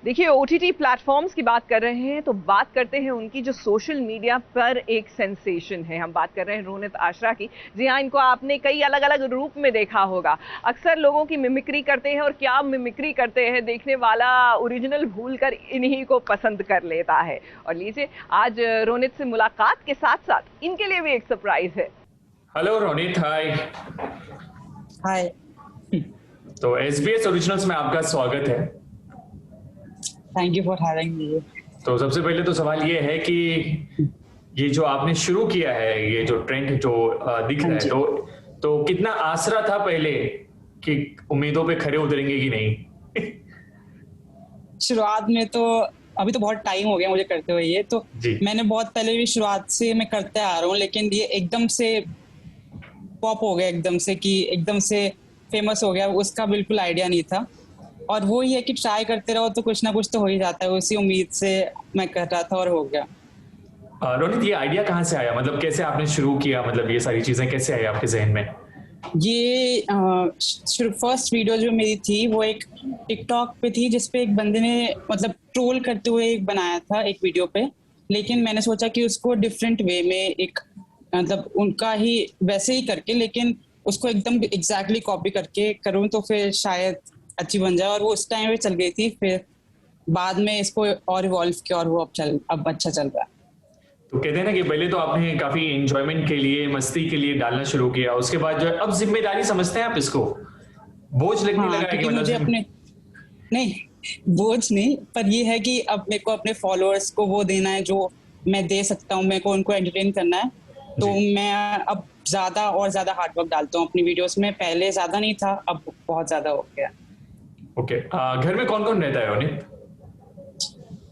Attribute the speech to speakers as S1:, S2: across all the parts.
S1: देखिए, OTT platforms की बात कर रहे हैं तो बात करते हैं उनकी जो सोशल मीडिया पर एक सेंसेशन है। हम बात कर रहे हैं रोनित आशरा की। जी हाँ, इनको आपने कई अलग अलग रूप में देखा होगा। अक्सर लोगों की मिमिक्री करते हैं और क्या मिमिक्री करते हैं, देखने वाला ओरिजिनल भूलकर इन्हीं को पसंद कर लेता है। और लीजिए, आज रोनित से मुलाकात के साथ साथ इनके लिए भी एक सरप्राइज है।
S2: हेलो रोनित, हाय।
S3: हाय।
S2: तो एसबीएस ओरिजिनल्स में आपका स्वागत है।
S3: Thank you for having me.
S2: तो सबसे पहले तो सवाल ये है कि ये जो आपने शुरू किया है, ये जो ट्रेंड जो दिख
S3: हाँ
S2: रहा है,
S3: जी।
S2: तो कितना आसरा था पहले कि उम्मीदों पे खरे उतरेंगे कि नहीं?
S3: शुरुआत में तो अभी तो बहुत टाइम हो गया मुझे करते हुए ये तो।
S2: जी।
S3: मैंने बहुत पहले भी शुरुआत से मैं करते आ रहा हूँ, लेकिन ये एकदम से पॉप हो गया, एकदम से कि एकदम से फेमस हो गया, उसका बिल्कुल आइडिया नहीं था। और वो ही है कि ट्राई करते रहो तो कुछ ना कुछ तो हो ही जाता है, उसी उम्मीद से मैं कर रहा था और हो गया।
S2: रोनित, ये आइडिया कहाँ से आया? मतलब कैसे आपने शुरू किया? मतलब ये सारी चीजें कैसे आई आपके जहन में?
S3: ये फर्स्ट वीडियो जो मेरी थी वो एक टिकटॉक पे थी, जिसपे एक बंदे ने मतलब ट्रोल करते हुए एक बनाया था एक वीडियो पे। लेकिन मैंने सोचा कि उसको डिफरेंट वे में एक मतलब उनका ही वैसे ही करके, लेकिन उसको एकदम एग्जैक्टली कॉपी करके करूँ तो फिर शायद अच्छी बन जाए। और वो उस टाइम पे चल गई थी, फिर बाद में इसको और इवॉल्व किया और वो अब अच्छा चल रहा है।
S2: तो कहते हैं ना कि पहले तो आपने काफी एंजॉयमेंट के लिए, मस्ती के लिए डालना शुरू किया, उसके बाद जो है अब जिम्मेदारी समझते हैं आप इसको? बोझ लगने
S3: हाँ,
S2: लगा है कि
S3: क्योंकि
S2: मतलब
S3: मुझे अपने नहीं, बोझ नहीं, पर ये है कि अब मेरे को अपने फॉलोअर्स को वो देना है जो मैं दे सकता हूँ, मेरे को उनको एंटरटेन करना है। तो
S2: जी।
S3: मैं अब ज्यादा और ज्यादा हार्ड वर्क डालता हूँ अपनी वीडियोस में। पहले ज्यादा नहीं था, अब बहुत ज्यादा हो गया।
S2: ओके, घर में कौन कौन रहता है रोनित?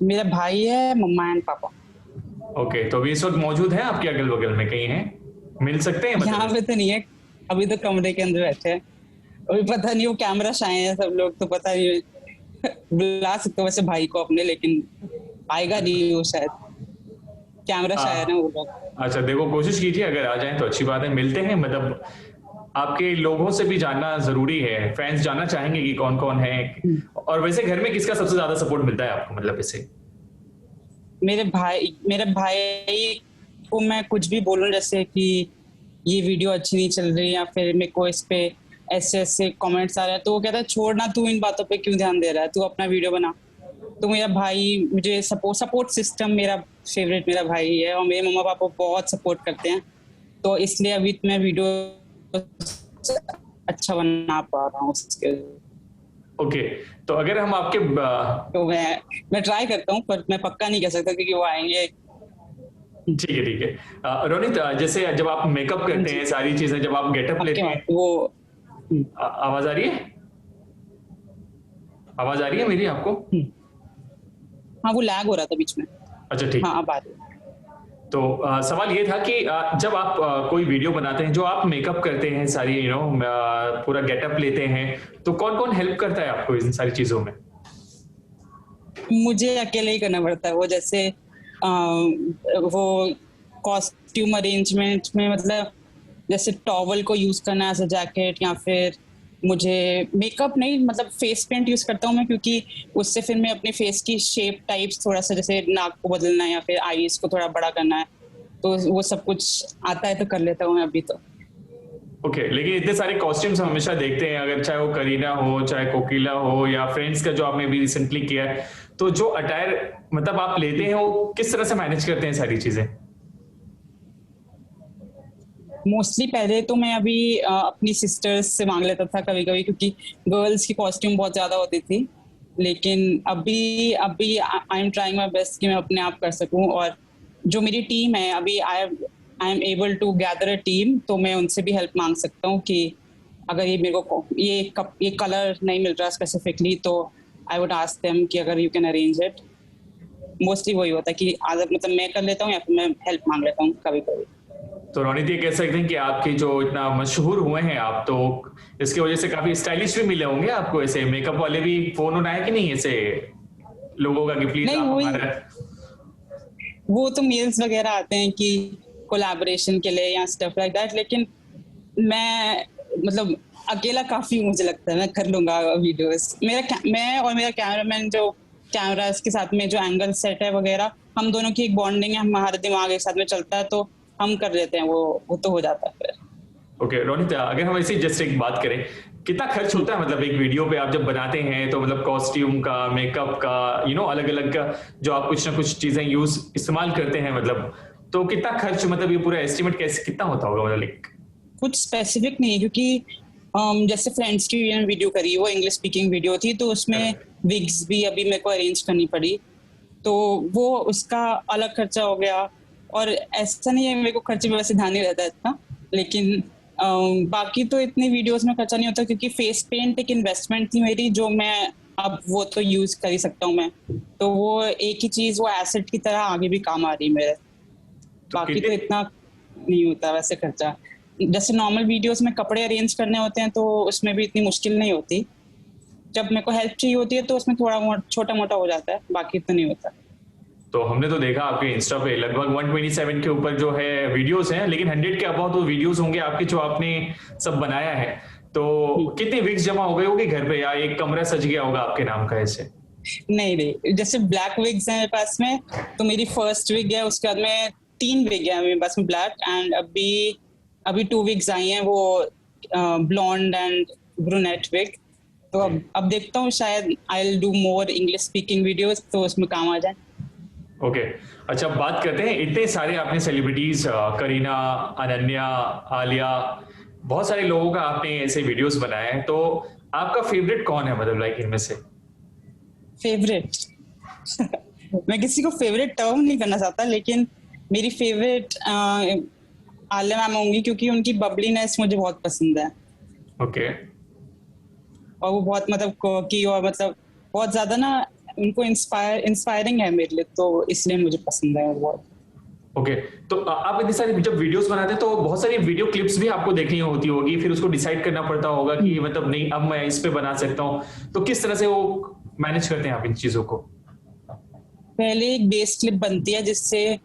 S3: मेरा भाई है, मम्मा एंड पापा।
S2: ओके, तो अभी इस वक्त मौजूद है आपके अगल बगल में कहीं हैं? मिल सकते हैं मतलब
S3: यहाँ पे तो नहीं है, अभी तो कमरे के अंदर बैठे हैं। अभी पता नहीं, वो कैमरा शाय है सब लोग, तो पता नहीं। बुला सकते हो वैसे भाई को अपने, लेकिन आएगा नहीं वो शायद, कैमरा शाय है ना वो लोग।
S2: अच्छा, देखो कोशिश कीजिए, अगर आ जाएं तो अच्छी बात है, मिलते हैं। मतलब आपके लोगों से भी जानना जरूरी है, फैंस जानना चाहेंगे कि कौन कौन है। और वैसे घर में किसका सबसे ज्यादा सपोर्ट मिलता है आपको, मतलब ऐसे?
S3: मेरे भाई को मैं कुछ भी बोलूं, जैसे कि ये वीडियो अच्छी नहीं चल रही या फिर मेरे को इस पे ऐसे ऐसे कमेंट्स आ रहे हैं, तो वो कहता है छोड़ ना, तू इन बातों पे क्यों ध्यान दे रहा है, तू अपना वीडियो बना। तो मेरा भाई मुझे सपोर्ट सिस्टम, मेरा फेवरेट मेरा भाई है। और मेरे मम्मा पापा बहुत सपोर्ट करते हैं, तो इसलिए अभी मैं वीडियो अच्छा बना पा रहा हूँ उसके।
S2: ओके, तो अगर हम आपके
S3: तो मैं ट्राई करता हूँ, पर मैं पक्का नहीं कह सकता क्योंकि वो आएंगे।
S2: ठीक है, ठीक है। रोनित, जैसे जब आप मेकअप
S3: हाँ
S2: करते
S3: जी।
S2: हैं, सारी चीजें जब आप गेटअप
S3: आपके
S2: लेते
S3: बाद
S2: हैं,
S3: वो
S2: आवाज आ रही है? आवाज आ रही है मेरी आपको?
S3: हाँ, वो लैग हो रहा था बीच में।
S2: अच्छा, ठीक
S3: हाँ,
S2: है।
S3: अब आ रही है।
S2: तो सवाल ये था कि जब आप कोई वीडियो बनाते हैं, जो आप मेकअप करते हैं, सारी पूरा गेटअप लेते हैं, तो कौन कौन हेल्प करता है आपको इन सारी चीजों में?
S3: मुझे अकेले ही करना पड़ता है वो, जैसे वो कॉस्ट्यूम अरेंजमेंट में, मतलब जैसे टॉवल को यूज करना एज अ जैकेट, या फिर मुझे मेकअप नहीं, मतलब फेस पेंट यूज करता हूँ मैं, क्योंकि उससे फिर मैं अपने फेस की शेप टाइप्स थोड़ा सा, जैसे नाक को बदलना है या फिर आईज को थोड़ा बड़ा करना है, तो वो सब कुछ आता है तो कर लेता हूँ मैं अभी तो।
S2: ओके, लेकिन इतने सारे कॉस्ट्यूम्स हम हमेशा देखते हैं, अगर चाहे वो करीना हो, चाहे कोकिला हो, या फ्रेंड्स का जो आपने भी रिसेंटली किया है, तो जो अटायर मतलब आप लेते हैं, वो किस तरह से मैनेज करते हैं सारी चीजें?
S3: मोस्टली पहले तो मैं अभी अपनी सिस्टर्स से मांग लेता था कभी कभी, क्योंकि गर्ल्स की कॉस्ट्यूम बहुत ज्यादा होती थी। लेकिन अभी अभी I am trying my best कि मैं अपने आप कर सकूं। और जो मेरी टीम है अभी, I am able to gather a team, तो मैं उनसे भी हेल्प मांग सकता हूँ कि अगर ये मेरे को ये कलर नहीं मिल रहा स्पेसिफिकली, तो आई वुड आस्क देम कि अगर you can arrange it. Mostly वही होता है कि आदत मतलब मैं कर लेता हूँ या फिर मैं हेल्प मांग लेता हूँ कभी कभी।
S2: तो रोनित, ये कह सकते हैं कि आपकी जो इतना मशहूर हुए हैं आप, तो इसकी वजह से काफी स्टाइलिश भी मिले होंगे आपको। ऐसे मेकअप वाले भी फोन होना है कि नहीं ऐसे लोगों का, कि प्लीज
S3: नहीं,
S2: आप
S3: वही,
S2: हमारा?
S3: वो तो मेल्स वगैरह आते हैं कि कोलैबोरेशन के लिए या स्टफ लाइक दैट, लेकिन मैं मतलब अकेला काफी मुझे लगता है मैं कर लूंगा वीडियोस। मैं और मेरा कैमरामैन जो कैमरास के साथ में जो एंगल सेट है वगैरह, हम दोनों की एक बॉन्डिंग है, हमारा दिमाग एक साथ में चलता है तो हम कर लेते हैं, वो तो हो जाता है फिर।
S2: ओके रोनित, अगर हम ऐसे जस्ट एक बात करें, कितना खर्च होता है मतलब एक वीडियो पे आप जब बनाते हैं तो मतलब कॉस्ट्यूम का, मेकअप का, अलग अलग का जो आप कुछ ना कुछ चीजें इस्तेमाल करते हैं, मतलब तो कितना खर्च, मतलब ये पूरा एस्टिमेट कैसे कितना होता होगा मतलब एक?
S3: कुछ स्पेसिफिक नहीं है क्योंकि जैसे फ्रेंड्स की वीडियो करी, वो इंग्लिश स्पीकिंग वीडियो थी, तो उसमें विग्स भी अभी मेरे को अरेंज करनी पड़ी, तो वो उसका अलग खर्चा हो गया। और ऐसा नहीं है मेरे को खर्चे में वैसे ध्यान नहीं रहता इतना, लेकिन बाकी तो इतनी वीडियोस में खर्चा नहीं होता क्योंकि फेस पेंट एक इन्वेस्टमेंट थी मेरी, जो मैं अब वो तो यूज कर ही सकता हूँ मैं, तो वो एक ही चीज वो एसेट की तरह आगे भी काम आ रही है मेरे। बाकी तो इतना नहीं होता वैसे खर्चा। जैसे नॉर्मल वीडियोस में कपड़े अरेंज करने होते हैं तो उसमें भी इतनी मुश्किल नहीं होती, जब मेरे को हेल्प चाहिए होती है तो उसमें थोड़ा छोटा मोटा हो जाता है, बाकी तो नहीं होता।
S2: तो हमने तो देखा आपके इंस्टा पे लगभग 127 के ऊपर जो है वीडियोस हैं, लेकिन 100 के अबाउट तो वीडियोस होंगे आपके जो आपने सब बनाया है। तो कितने विग्स जमा हो गए होंगे घर पे, या एक कमरा सज गया होगा आपके नाम का ऐसे?
S3: नहीं, जैसे ब्लैक विग्स है मेरे पास में, तो मेरी फर्स्ट विग है, उसके बाद में 3 विग है मेरे पास में ब्लैक, एंड अभी 2 विग्स आई हैं, वो ब्लॉन्ड एंड ब्रूनेट विग। तो अब देखता हूँ, शायद I will do more English speaking videos, तो उसमें काम आ जाए।
S2: ओके अच्छा, बात करते हैं, इतने सारे आपने सेलिब्रिटीज, करीना, अनन्या, आलिया, बहुत सारे लोगों का आपने ऐसे वीडियोस बनाए हैं, तो आपका फेवरेट कौन है, मतलब लाइक इनमें से?
S3: फेवरेट मैं किसी को फेवरेट टर्म नहीं करना चाहता, लेकिन मेरी फेवरेट आलिया मैम होंगी क्योंकि उनकी बबलीनेस मुझे बहुत पसंद है।
S2: ओके।
S3: और वो बहुत मतलब की, और मतलब बहुत ज्यादा ना उनको इंस्पायरिंग है मेरे लिए, तो इसलिए मुझे पसंद है बहुत।
S2: ओके तो आप इतनी सारी जब वीडियोस बनाते हैं तो बहुत सारी वीडियो क्लिप्स भी आपको देखनी होती होगी, फिर उसको डिसाइड करना पड़ता होगा कि मतलब नहीं अब मैं इस पे बना सकता हूँ, तो किस तरह से वो मैनेज करते हैं आप इन चीजों को?
S3: पहले एक बेस क्लिप बनती है, जिससे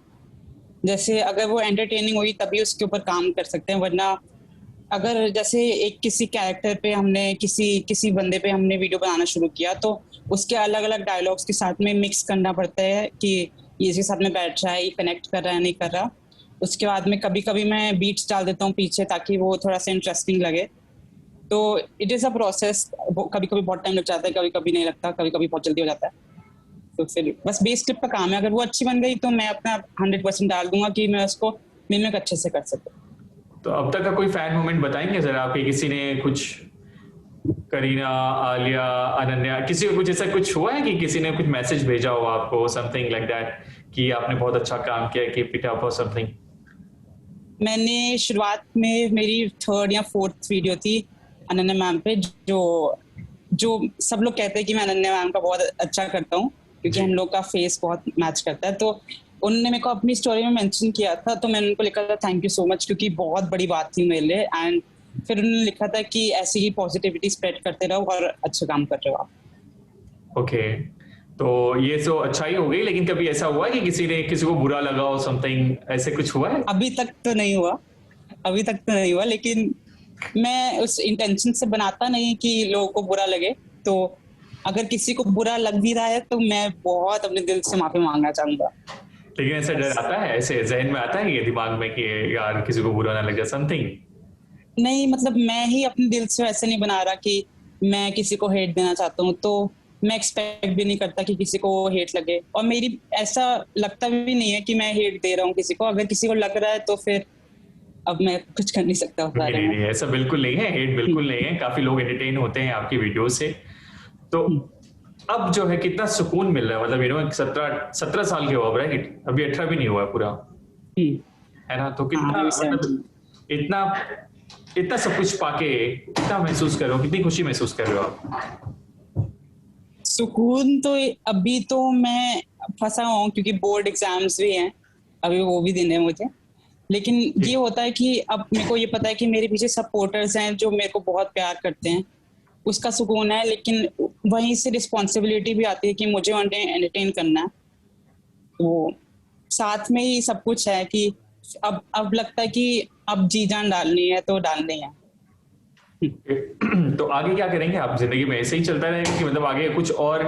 S3: जैसे अगर वो एंटरटेनिंग हुई तभी उसके ऊपर काम कर सकते हैं, वरना अगर जैसे एक किसी कैरेक्टर पे हमने किसी बंदे पे हमने वीडियो बनाना शुरू किया, तो उसके अलग अलग डायलॉग्स के साथ में मिक्स करना पड़ता है कि ये इसके साथ में बैठ रहा है, ये कनेक्ट कर रहा है नहीं कर रहा। उसके बाद में कभी कभी मैं बीट्स डाल देता हूँ पीछे ताकि वो थोड़ा सा इंटरेस्टिंग लगे। तो इट इज़ अ प्रोसेस, कभी कभी बहुत टाइम लग जाता है, कभी कभी नहीं लगता, कभी कभी बहुत जल्दी हो जाता है। तो फिर बस बेस क्लिप का काम है, अगर वो अच्छी बन गई तो मैं अपना 100% डाल दूंगा कि मैं उसको मिमिक अच्छे से कर सकूँ।
S2: तो अब तक का कोई फैन मोमेंट बताएंगे सर आपके, किसी ने कुछ, करीना, आलिया, अनन्या, किसी को कुछ ऐसा कुछ हुआ है कि किसी ने कुछ मैसेज भेजा हो आपको, समथिंग लाइक दैट, कि आपने बहुत अच्छा काम किया, कीप इट अप और समथिंग?
S3: मैंने शुरुआत में मेरी 3rd या 4th वीडियो थी अनन्या मैम पे, जो सब लोग कहते हैं कि मैं अनन्या मैम का बहुत अच्छा करता हूँ क्योंकि हम लोग का फेस बहुत मैच करता है। तो उन्होंने मेरे को अपनी स्टोरी में मेंशन किया था, तो मैंने उनको लिखा था थैंक यू सो मच, क्योंकि बहुत बड़ी बात थी मेरे लिए। एंड फिर उन्होंने लिखा था कि ऐसी ही पॉजिटिविटी स्प्रेड करते रहो और अच्छा काम कर रहे हो आप।
S2: ओके तो ये तो अच्छा ही हो गई, लेकिन कभी ऐसा हुआ है कि किसी को बुरा लगा हो, समथिंग ऐसे कुछ हुआ है?
S3: अभी तक तो नहीं हुआ, लेकिन मैं उस इंटेंशन से बनाता नहीं कि लोगों को बुरा लगे। तो अगर किसी को बुरा लग भी रहा है तो मैं बहुत अपने दिल से माफी मांगना चाहूंगा।
S2: लेकिन ऐसा डर आता है, ऐसे जहन में आता है ये दिमाग में कि यार किसी को बुरा ना लग जाए, समथिंग?
S3: नहीं, मतलब मैं ही अपने दिल से वैसे नहीं बना रहा कि मैं किसी को हेट देना चाहता हूँ, तो मैं एक्सपेक्ट भी नहीं करता कि किसी को हेट लगे, और मेरी ऐसा लगता भी नहीं है कि मैं हेट दे रहा हूँ किसी को। अगर किसी को लग रहा है तो फिर अब मैं कुछ कर नहीं सकता उस बारे में।
S2: नहीं, ऐसा बिल्कुल नहीं है, हेट बिल्कुल नहीं है, काफी लोग एंटरटेन होते हैं आपकी वीडियो से। तो अब जो है कितना सुकून मिल रहा है, मतलब 17 साल के हो अब, राइट? अभी 18 भी नहीं हुआ है पूरा, है ना? तो कितना मतलब इतना सब कुछ पाके कितना महसूस कर रहे हो, कितनी खुशी महसूस कर रहे हो आप?
S3: सुकून तो अभी तो मैं फंसा हूँ क्योंकि बोर्ड एग्जाम्स भी हैं, अभी वो भी देने हैं मुझे। लेकिन ये होता है कि अब मेरे को ये पता है कि मेरे पीछे सपोर्टर्स हैं जो मेरे को बहुत प्यार करते हैं, उसका सुकून है। लेकिन वहीं से रिस्पॉन्सिबिलिटी भी आती है कि मुझे उन्हें एंटरटेन करना है, तो साथ में ही सब कुछ है कि अब लगता है कि अब जी जान डालनी है तो डालनी है।
S2: तो आगे क्या करेंगे आप जिंदगी में? ऐसे ही चलता रहेगा कि मतलब आगे कुछ और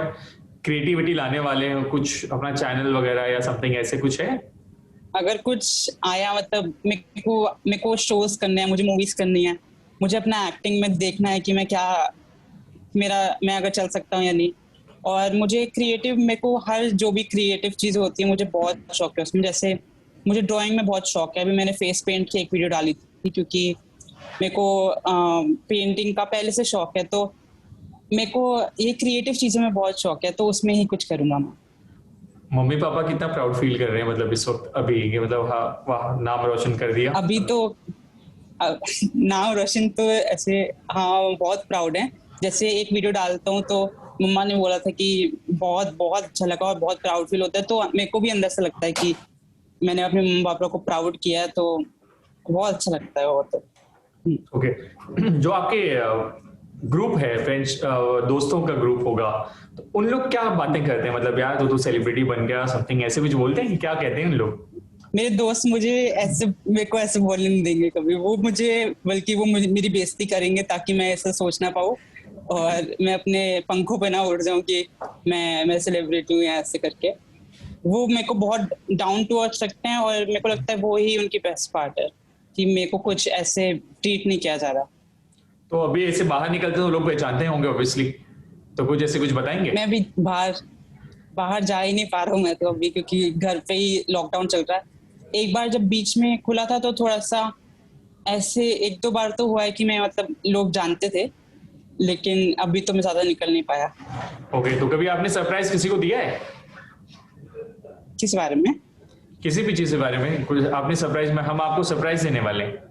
S2: क्रिएटिविटी लाने वाले हैं, कुछ अपना चैनल वगैरह या समथिंग ऐसे कुछ है?
S3: अगर कुछ आया, मतलब मेरे को शोज करने हैं, मुझे मूवीज करनी है, मुझे अपना एक्टिंग में देखना है कि मैं अगर चल सकता हूँ या नहीं। और मुझे क्रिएटिव, मेरे को हर जो भी क्रिएटिव चीज़ होती है मुझे बहुत शौक है उसमें। जैसे मुझे ड्राइंग में बहुत शौक है। अभी मैंने फेस पेंट की एक वीडियो डाली थी, क्योंकि मेरे को पेंटिंग का पहले से शौक है, तो मेरे को ये क्रिएटिव चीज़ों में बहुत शौक है, तो उसमें ही कुछ करूँगा मैं।
S2: मम्मी पापा कितना प्राउड फील कर रहे हैं मतलब इस वक्त अभी कि मतलब हाँ वाह नाम रोशन कर दिया?
S3: अभी तो नाम रोशन तो ऐसे, हाँ बहुत प्राउड है। जैसे एक वीडियो डालता हूँ तो मम्मा ने बोला था कि बहुत बहुत अच्छा लगा और बहुत प्राउड फील होता है, तो मेरे को भी अंदर से लगता है कि मैंने अपने मम्मा पापा को प्राउड किया है, तो बहुत अच्छा लगता है वो तो।
S2: ओके जो आपके ग्रुप है फ्रेंड्स, दोस्तों का ग्रुप होगा, तो उन लोग क्या बातें करते हैं? मतलब यार तू सेलिब्रिटी बन गया समथिंग ऐसे कुछ बोलते हैं कि क्या कहते हैं उन लोग?
S3: मेरे दोस्त मेरे को ऐसे बोलने नहीं देंगे कभी। वो बल्कि वो मेरी बेइज्जती करेंगे ताकि मैं ऐसा सोच ना पाऊँ और मैं अपने पंखों पे ना उड़ जाऊं कि मैं सेलिब्रिटी हूँ या ऐसे करके। वो मेरे को बहुत डाउन टू अर्थ रखते हैं और मेरे को लगता है वो ही उनकी बेस्ट पार्ट है कि मेरे को कुछ ऐसे ट्रीट नहीं किया जा रहा।
S2: तो अभी ऐसे बाहर निकलते तो लोग पहचानते होंगे ऑब्वियसली, तो कुछ ऐसे कुछ बताएंगे?
S3: मैं अभी बाहर जा ही नहीं पा रहा हूँ मैं तो अभी, क्योंकि घर पे ही लॉकडाउन चल रहा है। एक बार जब बीच में खुला था तो थोड़ा सा ऐसे 1-2 बार तो हुआ है कि मैं मतलब लोग जानते थे, लेकिन अभी तो मैं ज्यादा निकल नहीं पाया।
S2: ओके तो कभी आपने सरप्राइज किसी को दिया है?
S3: किस बारे में?
S2: किसी भी चीज के बारे में कुछ आपने सरप्राइज में, हम आपको सरप्राइज देने वाले हैं।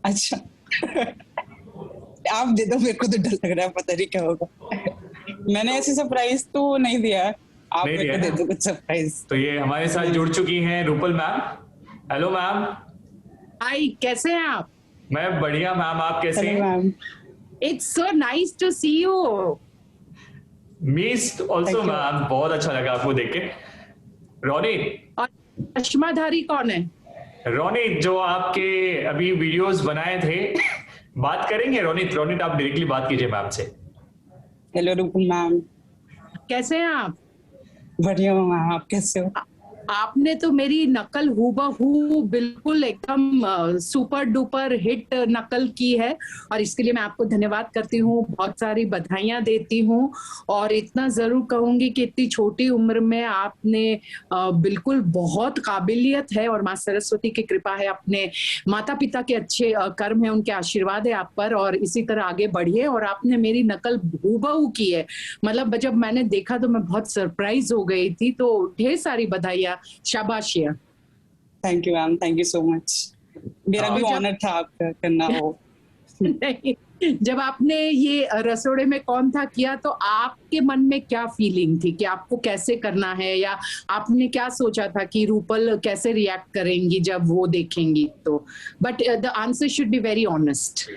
S3: अच्छा आप दे दो, मेरे को तो डर लग रहा है, पता नहीं क्या होगा। मैंने ऐसे सरप्राइज तो नहीं दिया, आप मेरे को दे दो कुछ सरप्राइज।
S2: तो ये हमारे साथ जुड़ चुकी हैं Rupal ma'am. Hello ma'am.
S4: Hi, कैसे हैं आप?
S2: मैं बढ़िया मैम, आप कैसे हैं?
S4: It's so nice to see you.
S2: Missed also ma'am, बहुत अच्छा लगा आपको देख के। रोनित।
S4: और चश्माधारी कौन है?
S2: रोनित जो आपके अभी वीडियोस बनाए थे, बात करेंगे रोनित। रोनित आप डायरेक्टली बात कीजिए मैम से।
S3: हेलो रूपल मैम,
S4: कैसे हैं आप?
S3: बढ़िया मैम, आप कैसे हो?
S4: आपने तो मेरी नकल हूबहू बिल्कुल एकदम सुपर डुपर हिट नकल की है और इसके लिए मैं आपको धन्यवाद करती हूँ, बहुत सारी बधाइयां देती हूँ। और इतना जरूर कहूंगी कि इतनी छोटी उम्र में आपने बिल्कुल बहुत काबिलियत है और माँ सरस्वती की कृपा है, अपने माता पिता के अच्छे कर्म है, उनके आशीर्वाद है आप पर और इसी तरह आगे बढ़िए। और आपने मेरी नकल हूबहू की है, मतलब जब मैंने देखा तो मैं बहुत सरप्राइज हो गई थी। तो ढेर सारी बधाइयां, शाबाशिया।
S3: Thank you ma'am, thank you so much. मेरा भी ऑनर था आपका करना हो।
S4: नहीं, जब आपने ये रसोड़े में कौन था किया तो आपके मन में क्या फीलिंग थी कि आपको कैसे करना है, या आपने क्या सोचा था कि रूपल कैसे रिएक्ट करेंगी जब वो देखेंगी? तो but the answer should be very honest.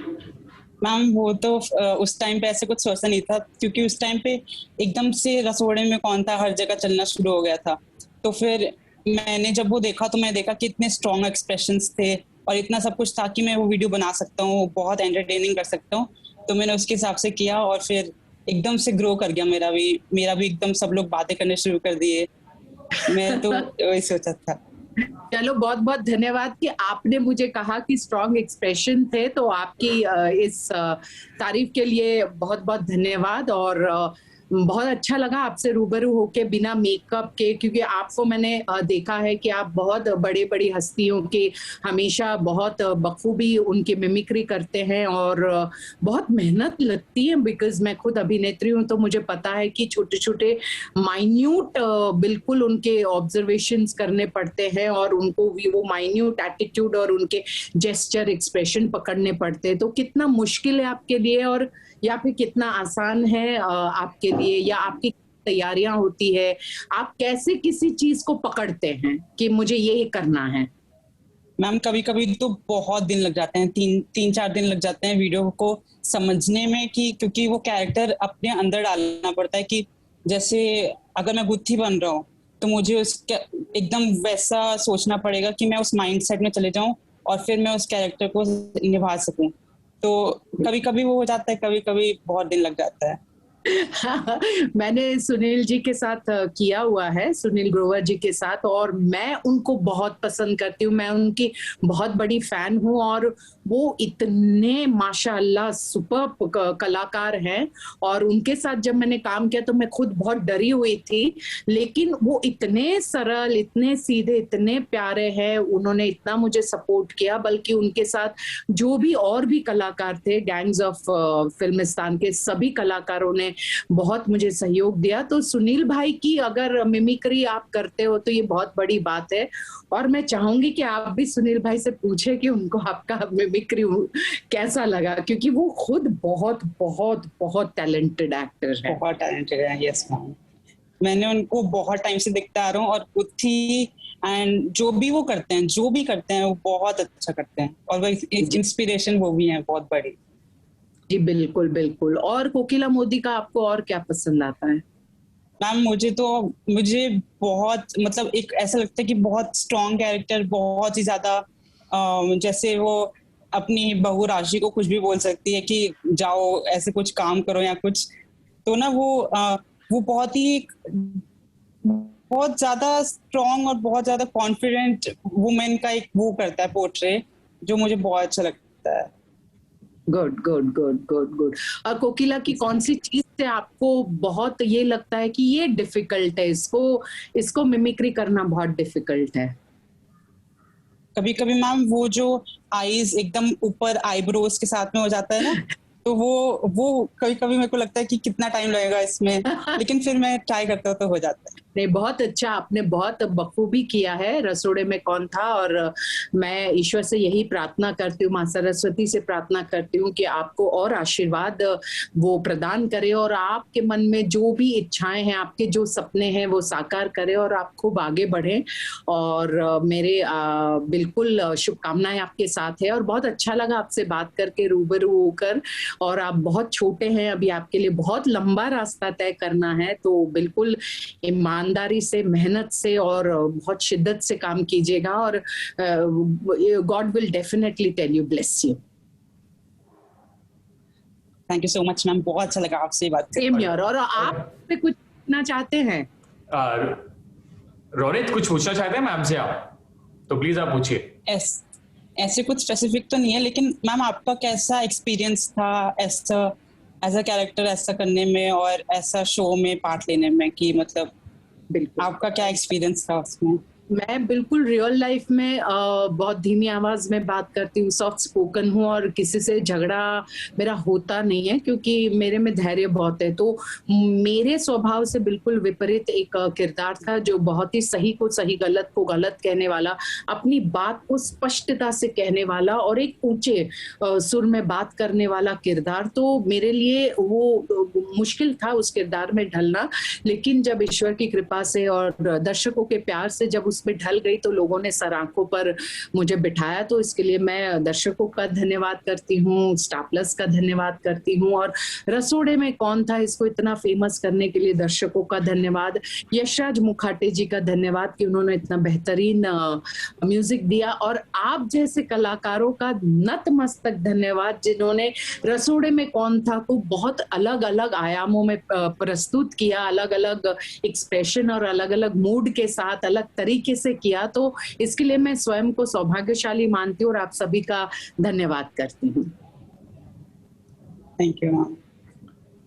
S3: Ma'am वो तो उस टाइम पे ऐसे कुछ सोचा नहीं था, क्योंकि उस टाइम पे एकदम से रसोड़े में कौन था हर जगह चलना शुरू हो गया था। तो फिर मैंने जब वो देखा तो मैं देखा कि इतने स्ट्रॉन्ग एक्सप्रेशंस थे और इतना सब कुछ था कि मैं वो वीडियो बना सकता हूँ, बहुत एंटरटेनिंग कर सकता हूँ। तो मैंने उसके हिसाब से किया और फिर एकदम से ग्रो कर गया मेरा भी एकदम सब लोग बातें करने शुरू कर दिए। मैं तो वही सोचा था।
S4: चलो बहुत बहुत धन्यवाद कि आपने मुझे कहा कि स्ट्रॉन्ग एक्सप्रेशन थे, तो आपकी इस तारीफ के लिए बहुत बहुत धन्यवाद। और बहुत अच्छा लगा आपसे रूबरू होके बिना मेकअप के, क्योंकि आपको मैंने देखा है कि आप बहुत बड़ी बड़ी हस्तियों के हमेशा बहुत बखूबी उनकी मिमिक्री करते हैं और बहुत मेहनत लगती है। बिकॉज मैं खुद अभिनेत्री हूँ तो मुझे पता है कि छोटे छोटे माइन्यूट बिल्कुल उनके ऑब्जर्वेशंस करने पड़ते हैं और उनको वो माइन्यूट एटीट्यूड और उनके जेस्चर एक्सप्रेशन पकड़ने पड़ते हैं। तो कितना मुश्किल है आपके लिए और या फिर कितना आसान है आपके लिए, या आपकी तैयारियां होती है, आप कैसे किसी चीज को पकड़ते हैं कि मुझे ये करना है?
S3: मैम कभी कभी तो बहुत दिन लग जाते हैं, 3-4 दिन लग जाते हैं वीडियो को समझने में, कि क्योंकि वो कैरेक्टर अपने अंदर डालना पड़ता है। कि जैसे अगर मैं गुत्थी बन रहा हूँ तो मुझे उसके एकदम वैसा सोचना पड़ेगा कि मैं उस माइंडसेट में चले जाऊं और फिर मैं उस कैरेक्टर को निभा सकूं। तो कभी कभी वो हो जाता है, कभी कभी बहुत दिन लग जाता है।
S4: मैंने सुनील जी के साथ किया हुआ है, सुनील ग्रोवर जी के साथ, और मैं उनको बहुत पसंद करती हूँ। मैं उनकी बहुत बड़ी फैन हूँ और वो इतने माशाअल्लाह सुपर कलाकार हैं। और उनके साथ जब मैंने काम किया तो मैं खुद बहुत डरी हुई थी, लेकिन वो इतने सरल, इतने सीधे, इतने प्यारे हैं। उन्होंने इतना मुझे सपोर्ट किया, बल्कि उनके साथ जो भी और भी कलाकार थे गैंग्स ऑफ फिल्मिस्तान के, सभी कलाकारों ने बहुत मुझे सहयोग दिया। तो सुनील भाई की अगर मिमिक्री आप करते हो तो ये बहुत बड़ी बात है। और मैं चाहूंगी कि आप भी सुनील भाई से पूछे कि उनको आपका मिमिक्री कैसा लगा, क्योंकि वो खुद बहुत बहुत बहुत टैलेंटेड एक्टर है।
S3: बहुत टैलेंटेड है, यस मैम। मैंने उनको बहुत टाइम से देखता आ रहा हूँ और खुद ही, एंड जो भी वो करते हैं, जो भी करते हैं वो बहुत अच्छा करते हैं, और वो इंस्पिरेशन वो भी है बहुत बड़ी।
S4: जी बिल्कुल बिल्कुल। और कोकिला मोदी का आपको और क्या पसंद आता है?
S3: मैम मुझे बहुत, मतलब एक ऐसा लगता है कि बहुत स्ट्रॉन्ग कैरेक्टर, बहुत ही ज्यादा, जैसे वो अपनी बहू राशि को कुछ भी बोल सकती है कि जाओ ऐसे कुछ काम करो या कुछ, तो ना वो बहुत ज्यादा स्ट्रॉन्ग और बहुत ज्यादा कॉन्फिडेंट वुमेन का एक वो करता है पोर्ट्रे, जो मुझे बहुत अच्छा लगता है।
S4: Good good good good good. और कोकिला की कौन सी चीज से आपको बहुत ये लगता है कि ये डिफिकल्ट है, इसको मिमिक्री करना बहुत डिफिकल्ट है?
S3: कभी कभी मैम वो जो आईज एकदम ऊपर आईब्रोज के साथ में हो जाता है ना, तो वो कभी कभी मेरे को लगता है कि कितना टाइम लगेगा इसमें, लेकिन फिर मैं ट्राई करता हूँ तो हो जाता है।
S4: नहीं, बहुत अच्छा, आपने बहुत बखूबी किया है रसोड़े में कौन था। और मैं ईश्वर से यही प्रार्थना करती हूँ, माँ सरस्वती से प्रार्थना करती हूँ कि आपको और आशीर्वाद वो प्रदान करे, और आपके मन में जो भी इच्छाएं हैं, आपके जो सपने हैं वो साकार करे, और आप खूब आगे बढ़ें। और मेरे बिल्कुल शुभकामनाएं आपके साथ है। और बहुत अच्छा लगा आपसे बात करके, रूबरू होकर। और आप बहुत छोटे हैं अभी, आपके लिए बहुत लंबा रास्ता तय करना है, तो बिल्कुल ईमानदारी से, मेहनत से और बहुत शिद्दत से काम कीजिएगा, और God will definitely tell you, bless you.
S3: Thank you so much ma'am, बहुत अच्छा लगा आपसे बात करके।
S4: Same here. और आप पे कुछ पूछना चाहते हैं?
S2: रोनित कुछ पूछना चाहते हैं मैम से आप, तो प्लीज आप पूछिए।
S3: ऐसे कुछ स्पेसिफिक तो नहीं है, लेकिन मैम आपका कैसा एक्सपीरियंस था ऐसा एज अ कैरेक्टर ऐसा करने में और ऐसा शो में पार्ट लेने में, कि मतलब
S4: बिल्कुल
S3: आपका क्या एक्सपीरियंस था उसमें?
S4: मैं बिल्कुल रियल लाइफ में बहुत धीमी आवाज में बात करती हूँ, सॉफ्ट स्पोकन हूँ, और किसी से झगड़ा मेरा होता नहीं है, क्योंकि मेरे में धैर्य बहुत है। तो मेरे स्वभाव से बिल्कुल विपरीत एक किरदार था, जो बहुत ही सही को सही, गलत को गलत कहने वाला, अपनी बात को स्पष्टता से कहने वाला, और एक ऊंचे सुर में बात करने वाला किरदार। तो मेरे लिए वो मुश्किल था उस किरदार में ढलना, लेकिन जब ईश्वर की कृपा से और दर्शकों के प्यार से जब उसमें ढल गई तो लोगों ने सर आंखों पर मुझे बिठाया। तो इसके लिए मैं दर्शकों का धन्यवाद करती हूँ, स्टार प्लस का धन्यवाद करती हूँ, और रसोड़े में कौन था इसको इतना फेमस करने के लिए दर्शकों का धन्यवाद, यशराज मुखाटे जी का धन्यवाद कि उन्होंने इतना बेहतरीन म्यूजिक दिया, और आप जैसे कलाकारों का नतमस्तक धन्यवाद जिन्होंने रसोड़े में कौन था को बहुत अलग अलग आयामों में प्रस्तुत किया, अलग अलग एक्सप्रेशन और अलग अलग मूड के साथ अलग तरीके से किया। तो इसके लिए मैं स्वयं को सौभाग्यशाली मानती हूँ और आप सभी का धन्यवाद करती हूँ।
S3: Thank you ma'am.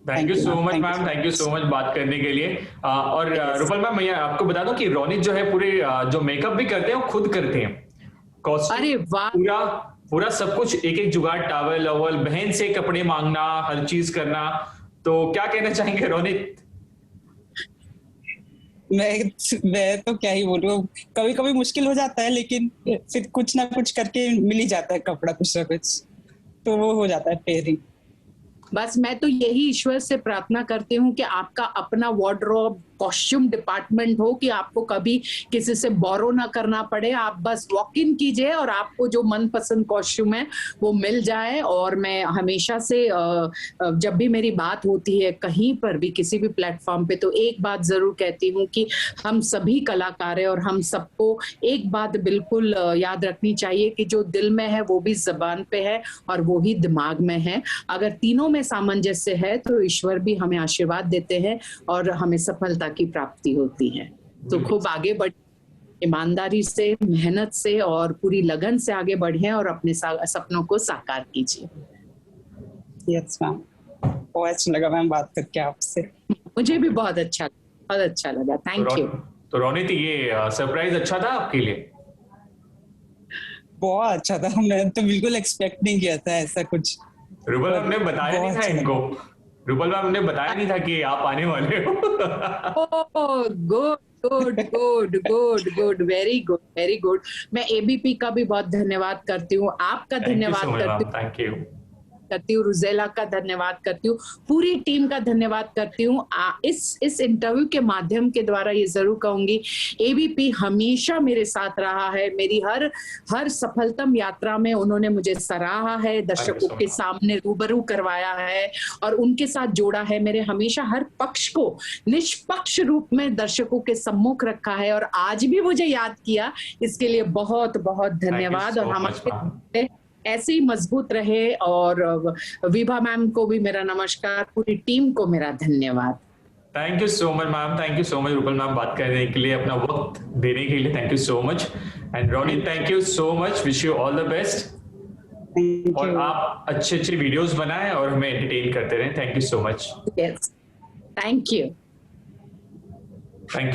S2: Thank you so much ma'am, thank you so much बात करने के लिए। और रूपल मैम, मैं आपको बता दूं कि रोनित जो है पूरे जो मेकअप भी करते हैं वो खुद करते हैं, कॉस्ट्यूम,
S4: अरे वाह,
S2: पूरा सब कुछ, एक एक जुगाड़, टावल अवल, बहन से कपड़े मांगना, हर चीज करना। तो क्या कहना चाहेंगे रोनित?
S3: मैं तो क्या ही बोलूं, कभी कभी मुश्किल हो जाता है, लेकिन फिर कुछ ना कुछ करके मिल ही जाता है कपड़ा, कुछ ना कुछ, तो वो हो जाता है पेयरिंग।
S4: बस मैं तो यही ईश्वर से प्रार्थना करती हूँ कि आपका अपना वार्डरोब, कॉस्ट्यूम डिपार्टमेंट हो, कि आपको कभी किसी से बोरो ना करना पड़े। आप बस वॉक इन कीजिए और आपको जो मनपसंद कॉस्ट्यूम है वो मिल जाए। और मैं हमेशा से जब भी मेरी बात होती है कहीं पर भी, किसी भी प्लेटफॉर्म पे, तो एक बात जरूर कहती हूँ कि हम सभी कलाकार हैं और हम सबको एक बात बिल्कुल याद रखनी चाहिए कि जो दिल में है वो भी जबान पे है और वो ही दिमाग में है। अगर तीनों में में सामंजस्य है तो ईश्वर भी हमें आशीर्वाद देते हैं और हमें सफलता की प्राप्ति होती है। तो खूब आगे बढ़, ईमानदारी से, मेहनत से और पूरी लगन से आगे बढ़े और अपने सपनों को साकार कीजिए।
S3: यस मैम, बहुत अच्छा लगा मैम बात करके आपसे।
S4: मुझे भी बहुत अच्छा लगा। Thank you.
S2: तो रोनित, ये सरप्राइज अच्छा था आपके लिए?
S3: बहुत अच्छा था, मैं तो बिल्कुल एक्सपेक्ट नहीं किया था ऐसा कुछ।
S2: रूबल मैम ने बताया नहीं था इनको, रूबल मैम ने बताया नहीं था कि आप आने वाले हो। Good, very good. मैं एबीपी का भी बहुत धन्यवाद करती हूँ, आपका धन्यवाद करती हूँ, थैंक यू
S4: करती हूँ, रुजेला का धन्यवाद करती हूँ, पूरी टीम का धन्यवाद करती हूँ। इस इंटरव्यू के माध्यम के द्वारा ये जरूर कहूंगी, एबीपी हमेशा मेरे साथ रहा है। मेरी हर सफलतम यात्रा में उन्होंने मुझे सराहा है, दर्शकों के सामने रूबरू करवाया है और उनके साथ जोड़ा है। मेरे हमेशा हर पक्ष को निष्पक्ष रूप में दर्शकों के सम्मुख रखा है और आज भी मुझे याद किया, इसके लिए बहुत बहुत धन्यवाद। और हमारे ऐसे ही मजबूत रहे। और विभा मैम को भी मेरा नमस्कार, पूरी टीम को मेरा धन्यवाद।
S2: Thank you so much ma'am, thank you so much rouble ma'am, बात करने के लिए, अपना वक्त देने के लिए thank you so much. And Ronit, thank you so much, wish you all the best. और आप अच्छे वीडियोस बनाएं और हमें एंटरटेन करते रहें। Thank you so much.
S4: Yes, thank you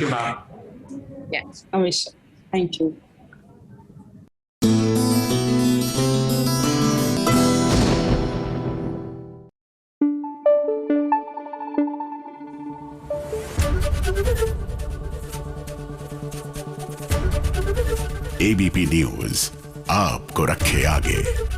S2: ma'am.
S4: Yes,
S3: हमेशा थैंक यू।
S5: एबीपी न्यूज आपको रखे आगे।